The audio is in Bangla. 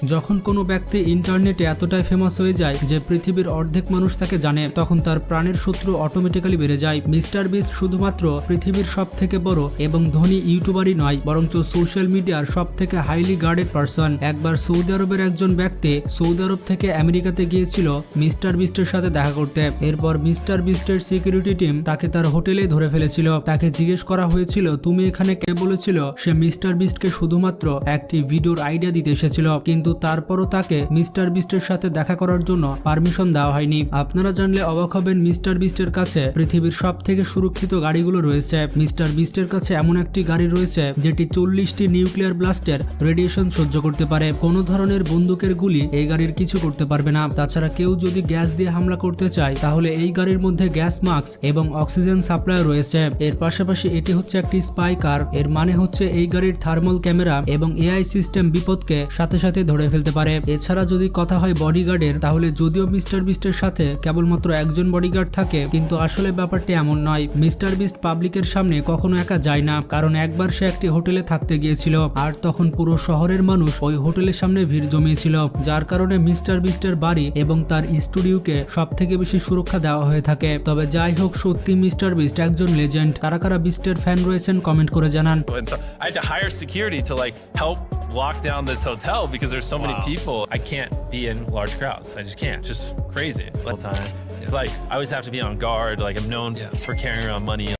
যখন কোনো ব্যক্তি ইন্টারনেটে এতটাই ফেমাস হয়ে যায় যে পৃথিবীর অর্ধেক মানুষ তাকে জানে, তখন তার প্রাণের শত্রু অটোমেটিক্যালি বেড়ে যায়। মিস্টার বিস্ট শুধুমাত্র পৃথিবীর সবথেকে বড় এবং ধনী ইউটিউবারই নয়, বরঞ্চ সোশ্যাল মিডিয়ার সবথেকে হাইলি গার্ডেড পারসন। একবার সৌদি আরবের একজন ব্যক্তি সৌদি আরব থেকে আমেরিকাতে গিয়েছিল মিস্টার বিস্টের সাথে দেখা করতে। এরপর মিস্টার বিস্টের সিকিউরিটি টিম তাকে তার হোটেলে ধরে ফেলেছিল। তাকে জিজ্ঞেস করা হয়েছিল, তুমি এখানে কে? বলেছিল সে মিস্টার বিস্টকে শুধুমাত্র একটি ভিডিওর আইডিয়া দিতে এসেছিল, কিন্তু তারপরও তাকে মিস্টার বিস্টের সাথে দেখা করার জন্য পারমিশন দেওয়া হয়নি। আপনারা জানলে অবাক হবেন, মিস্টার বিস্টের কাছে পৃথিবীর সব থেকে সুরক্ষিত গাড়িগুলো রয়েছে। মিস্টার বিস্টের কাছে এমন একটি গাড়ি রয়েছে যেটি 40টি নিউক্লিয়ার ব্লাস্টের রেডিয়েশন সহ্য করতে পারে। কোনো ধরনের বন্দুকের গুলি এই গাড়ির কিছু করতে পারবে না। তাছাড়া কেউ যদি গ্যাস দিয়ে হামলা করতে চায় তাহলে এই গাড়ির মধ্যে গ্যাস মাস্ক এবং অক্সিজেন সাপ্লাই রয়েছে। এর পাশাপাশি এটি হচ্ছে একটি স্পাই কার। এর মানে হচ্ছে এই গাড়ির থার্মাল ক্যামেরা এবং এআই সিস্টেম বিপদকে সাথে সাথে ধরে ফেলতে পারে। এছাড়া যদি কথা হয় বডিগার্ডের, তাহলে যদিও মিস্টার বিস্টের সাথে কেবলমাত্র একজন বডিগার্ড থাকে, কিন্তু আসলে ব্যাপারটি এমন নয়। মিস্টার বিস্ট পাবলিকের সামনে কখনো একা যায় না, কারণ একবার সে একটি হোটেলে থাকতে গিয়েছিল আর তখন পুরো শহরের মানুষ ওই হোটেলের সামনে ভিড় জমিয়েছিল, যার কারণে মিস্টার বিস্টের বাড়ি এবং তার স্টুডিওকে সব থেকে বেশি সুরক্ষা দেওয়া হয়ে থাকে। তবে যাই হোক, সত্যি মিস্টার বিস্ট একজন লেজেন্ড। কারা কারা বিস্টের ফ্যান রয়েছেন কমেন্ট করে জানান। And so I had to hire security to help lock down this hotel because there's so many people. I can't be in large crowds. I just can't. Just crazy all the time. It's I always have to be on guard. I'm known for carrying around money.